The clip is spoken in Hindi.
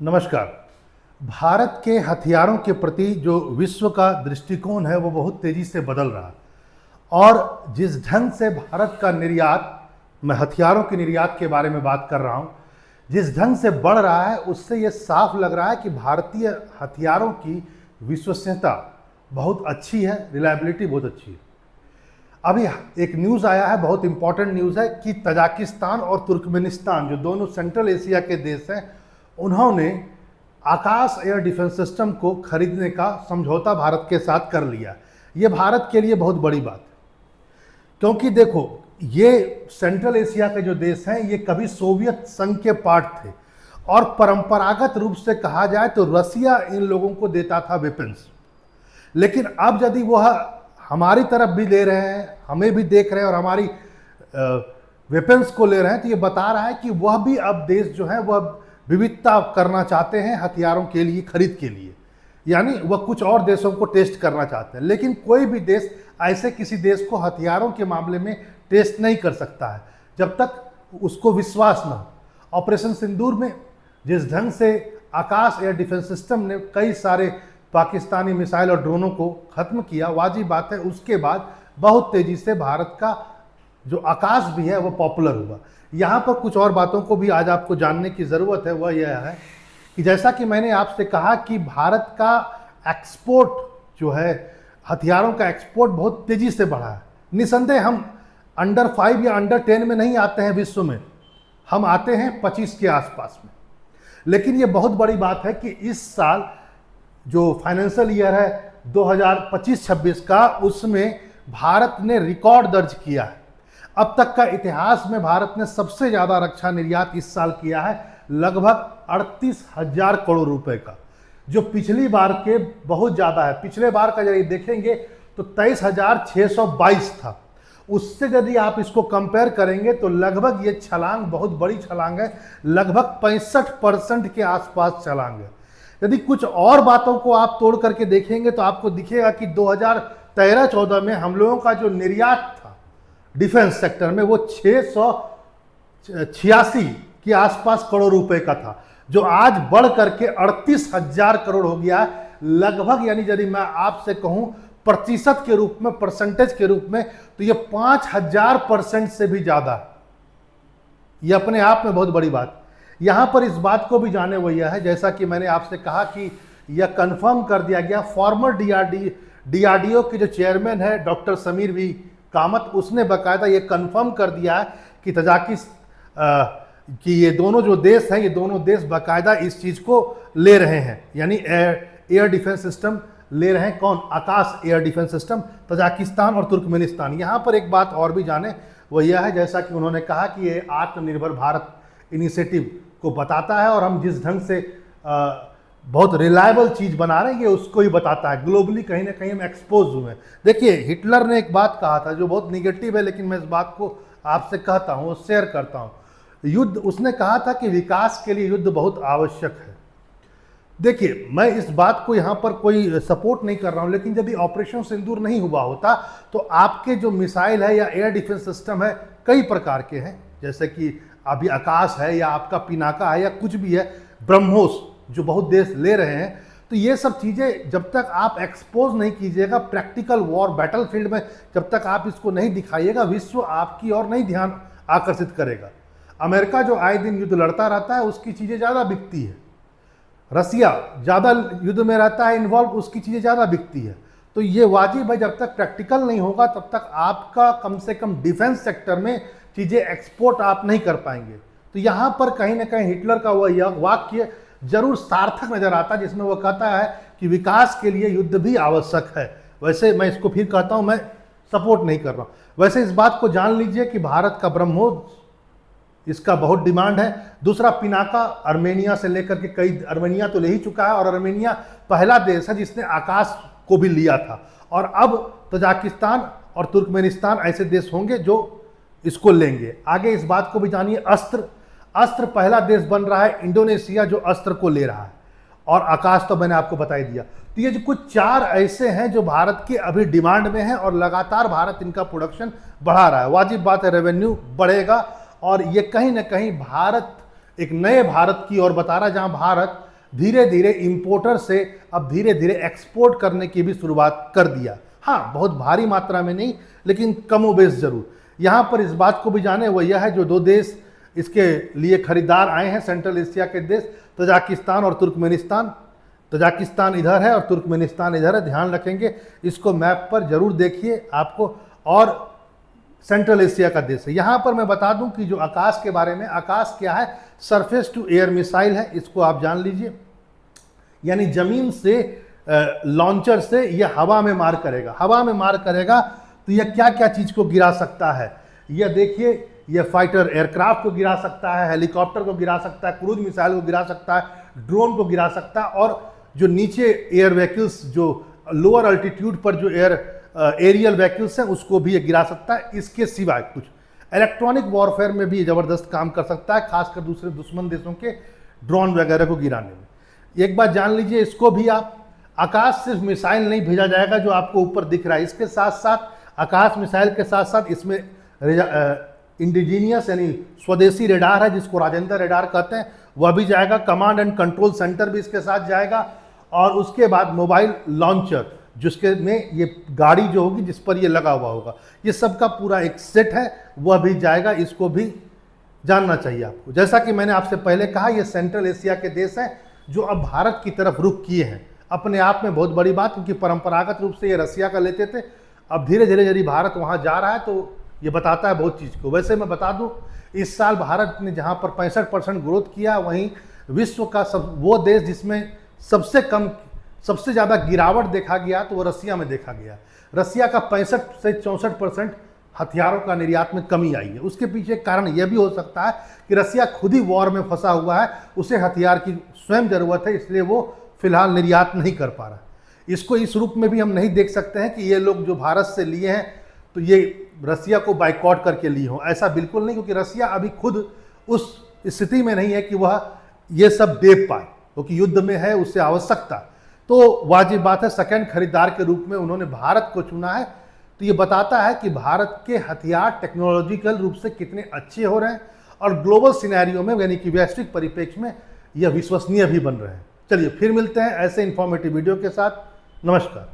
नमस्कार। भारत के हथियारों के प्रति जो विश्व का दृष्टिकोण है वो बहुत तेज़ी से बदल रहा है और जिस ढंग से भारत का निर्यात, मैं हथियारों के निर्यात के बारे में बात कर रहा हूँ, जिस ढंग से बढ़ रहा है उससे ये साफ लग रहा है कि भारतीय हथियारों की विश्वसनीयता बहुत अच्छी है, रिलायबिलिटी बहुत अच्छी है। अभी एक न्यूज़ आया है, बहुत इंपॉर्टेंट न्यूज़ है कि तजाकिस्तान और तुर्कमेनिस्तान जो दोनों सेंट्रल एशिया के देश हैं, उन्होंने आकाश एयर डिफेंस सिस्टम को खरीदने का समझौता भारत के साथ कर लिया। ये भारत के लिए बहुत बड़ी बात है, क्योंकि देखो ये सेंट्रल एशिया के जो देश हैं ये कभी सोवियत संघ के पार्ट थे और परंपरागत रूप से कहा जाए तो रसिया इन लोगों को देता था वेपन्स। लेकिन अब यदि वह हमारी तरफ भी ले रहे हैं, हमें भी देख रहे हैं और हमारी वेपन्स को ले रहे हैं, तो ये बता रहा है कि वह भी अब देश जो है वह विविधता करना चाहते हैं हथियारों के लिए, खरीद के लिए, यानी वह कुछ और देशों को टेस्ट करना चाहते हैं। लेकिन कोई भी देश ऐसे किसी देश को हथियारों के मामले में टेस्ट नहीं कर सकता है जब तक उसको विश्वास न हो। ऑपरेशन सिंदूर में जिस ढंग से आकाश एयर डिफेंस सिस्टम ने कई सारे पाकिस्तानी मिसाइल और ड्रोनों को खत्म किया, वाजिब बात है उसके बाद बहुत तेजी से भारत का जो आकाश भी है वो पॉपुलर हुआ। यहाँ पर कुछ और बातों को भी आज आपको जानने की ज़रूरत है। वह यह है कि जैसा कि मैंने आपसे कहा कि भारत का एक्सपोर्ट जो है, हथियारों का एक्सपोर्ट बहुत तेज़ी से बढ़ा है। निसंदेह हम अंडर 5 या अंडर 10 में नहीं आते हैं विश्व में, हम आते हैं 25 के आसपास में। लेकिन ये बहुत बड़ी बात है कि इस साल जो फाइनेंशियल ईयर है 2025-26 का, उसमें भारत ने रिकॉर्ड दर्ज किया है। अब तक का इतिहास में भारत ने सबसे ज़्यादा रक्षा निर्यात इस साल किया है, लगभग 38,000 करोड़ रुपए का, जो पिछली बार के बहुत ज़्यादा है। पिछले बार का यदि देखेंगे तो 23,622 था। उससे यदि आप इसको कंपेयर करेंगे तो लगभग ये छलांग बहुत बड़ी छलांग है, लगभग 65% के आसपास छलांग है। यदि कुछ और बातों को आप तोड़ करके देखेंगे तो आपको दिखेगा कि 2013-14 में हम लोगों का जो निर्यात था डिफेंस सेक्टर में वो 686 के आसपास करोड़ रुपए का था, जो आज बढ़ करके 38,000 करोड़ हो गया है लगभग। यानी यदि मैं आपसे कहूं प्रतिशत के रूप में, परसेंटेज के रूप में, तो ये 5,000% से भी ज्यादा है। ये अपने आप में बहुत बड़ी बात। यहां पर इस बात को भी जाने वो यह है, जैसा कि मैंने आपसे कहा कि यह कंफर्म कर दिया गया, फॉर्मर डीआरडीओ के जो चेयरमैन है डॉक्टर समीर वी कामत, उसने बाकायदा ये कंफर्म कर दिया है कि कि ये दोनों जो देश हैं, ये दोनों देश बाकायदा इस चीज़ को ले रहे हैं, यानी एयर डिफेंस सिस्टम ले रहे हैं। कौन? आकाश एयर डिफेंस सिस्टम, तजाकिस्तान और तुर्कमेनिस्तान। यहाँ पर एक बात और भी जाने वो यह है, जैसा कि उन्होंने कहा कि ये आत्मनिर्भर भारत इनिशिएटिव को बताता है और हम जिस ढंग से बहुत रिलायबल चीज़ बना रहे हैं ये उसको ही बताता है। ग्लोबली कहीं ना कहीं हम एक्सपोज हुए हैं। देखिए, हिटलर ने एक बात कहा था जो बहुत निगेटिव है, लेकिन मैं इस बात को आपसे कहता हूँ, शेयर करता हूँ। युद्ध, उसने कहा था कि विकास के लिए युद्ध बहुत आवश्यक है। देखिए, मैं इस बात को यहाँ पर कोई सपोर्ट नहीं कर रहा हूँ, लेकिन यदि ऑपरेशन सिंदूर नहीं हुआ होता तो आपके जो मिसाइल है या एयर डिफेंस सिस्टम है, कई प्रकार के हैं, जैसे कि अभी आकाश है या आपका पिनाका है या कुछ भी है, ब्रह्मोस जो बहुत देश ले रहे हैं, तो ये सब चीज़ें जब तक आप एक्सपोज नहीं कीजिएगा प्रैक्टिकल वॉर बैटलफील्ड में, जब तक आप इसको नहीं दिखाइएगा, विश्व आपकी ओर नहीं ध्यान आकर्षित करेगा। अमेरिका जो आए दिन युद्ध लड़ता रहता है उसकी चीज़ें ज़्यादा बिकती है, रसिया ज़्यादा युद्ध में रहता है इन्वॉल्व, उसकी चीज़ें ज़्यादा बिकती है। तो ये वाजिब है, जब तक प्रैक्टिकल नहीं होगा तब तक आपका कम से कम डिफेंस सेक्टर में चीज़ें एक्सपोर्ट आप नहीं कर पाएंगे। तो यहाँ पर कहीं ना कहीं हिटलर का वह वाक्य जरूर सार्थक नजर आता है, जिसमें वह कहता है कि विकास के लिए युद्ध भी आवश्यक है। वैसे मैं इसको फिर कहता हूँ, मैं सपोर्ट नहीं कर रहा हूँ। वैसे इस बात को जान लीजिए कि भारत का ब्रह्मोस, इसका बहुत डिमांड है। दूसरा पिनाका, अर्मेनिया से लेकर के कई, अर्मेनिया तो ले ही चुका है और अर्मेनिया पहला देश है जिसने आकाश को भी लिया था, और अब तजाकिस्तान और तुर्कमेनिस्तान ऐसे देश होंगे जो इसको लेंगे। आगे इस बात को भी जानिए, अस्त्र पहला देश बन रहा है इंडोनेशिया जो अस्त्र को ले रहा है, और आकाश तो मैंने आपको बता ही दिया। तो ये जो कुछ 4 ऐसे हैं जो भारत के अभी डिमांड में हैं और लगातार भारत इनका प्रोडक्शन बढ़ा रहा है। वाजिब बात है, रेवेन्यू बढ़ेगा और ये कहीं ना कहीं भारत एक नए भारत की ओर बता रहा है, जहां भारत धीरे धीरे इंपोर्टर से अब धीरे धीरे एक्सपोर्ट करने की भी शुरुआत कर दिया। हाँ, बहुत भारी मात्रा में नहीं, लेकिन कमोबेश जरूर। यहाँ पर इस बात को भी जाने, वो यह है जो दो देश इसके लिए खरीदार आए हैं सेंट्रल एशिया के देश, तजाकिस्तान और तुर्कमेनिस्तान। तजाकिस्तान इधर है और तुर्कमेनिस्तान इधर है, ध्यान रखेंगे इसको, मैप पर जरूर देखिए आपको। और सेंट्रल एशिया का देश है। यहाँ पर मैं बता दूं कि जो आकाश के बारे में, आकाश क्या है, सरफेस टू एयर मिसाइल है, इसको आप जान लीजिए। यानी जमीन से लॉन्चर से यह हवा में मार करेगा। हवा में मार करेगा तो यह क्या क्या चीज को गिरा सकता है, यह देखिए, यह फाइटर एयरक्राफ्ट को गिरा सकता है, हेलीकॉप्टर को गिरा सकता है, क्रूज मिसाइल को गिरा सकता है, ड्रोन को गिरा सकता है, और जो नीचे एयर व्हीकल्स, जो लोअर अल्टीट्यूड पर जो एरियल व्हीकल्स हैं, उसको भी ये गिरा सकता है। इसके सिवाय कुछ इलेक्ट्रॉनिक वॉरफेयर में भी जबरदस्त काम कर सकता है, खासकर दूसरे दुश्मन देशों के ड्रोन वगैरह को गिराने में। एक बात जान लीजिए, इसको भी आप, आकाश सिर्फ मिसाइल नहीं भेजा जाएगा जो आपको ऊपर दिख रहा है, इसके साथ साथ आकाश मिसाइल के साथ साथ इसमें इंडिजीनियस यानी स्वदेशी रेडार है, जिसको राजेंद्र रेडार कहते हैं, वह भी जाएगा। कमांड एंड कंट्रोल सेंटर भी इसके साथ जाएगा। और उसके बाद मोबाइल लॉन्चर, जिसके में ये गाड़ी जो होगी जिस पर ये लगा हुआ होगा, ये सब का पूरा एक सेट है, वह भी जाएगा। इसको भी जानना चाहिए आपको। जैसा कि मैंने आपसे पहले कहा, ये सेंट्रल एशिया के देश हैं जो अब भारत की तरफ रुख किए हैं। अपने आप में बहुत बड़ी बात, क्योंकि परंपरागत रूप से ये रसिया का लेते थे। अब धीरे धीरे यदि भारत वहाँ जा रहा है तो ये बताता है बहुत चीज़ को। वैसे मैं बता दूँ, इस साल भारत ने जहाँ पर 65% ग्रोथ किया, वहीं विश्व का वो देश जिसमें सबसे ज़्यादा गिरावट देखा गया तो वो रसिया में देखा गया। रसिया का 65 से 64% हथियारों का निर्यात में कमी आई है। उसके पीछे कारण यह भी हो सकता है कि रसिया खुद ही वॉर में फंसा हुआ है, उसे हथियार की स्वयं जरूरत है, इसलिए वो फिलहाल निर्यात नहीं कर पा रहा। इसको इस रूप में भी हम नहीं देख सकते हैं कि ये लोग जो भारत से लिए हैं तो ये रसिया को बाइकआउट करके लिए हों, ऐसा बिल्कुल नहीं, क्योंकि रसिया अभी खुद उस स्थिति में नहीं है कि वह ये सब दे पाए, क्योंकि युद्ध में है, उससे आवश्यकता। तो वाजिब बात है, सेकंड खरीदार के रूप में उन्होंने भारत को चुना है। तो ये बताता है कि भारत के हथियार टेक्नोलॉजिकल रूप से कितने अच्छे हो रहे हैं और ग्लोबल सिनेरियो में, यानी कि वैश्विक परिप्रेक्ष्य में, यह विश्वसनीय भी बन रहे हैं। चलिए फिर मिलते हैं ऐसे इंफॉर्मेटिव वीडियो के साथ। नमस्कार।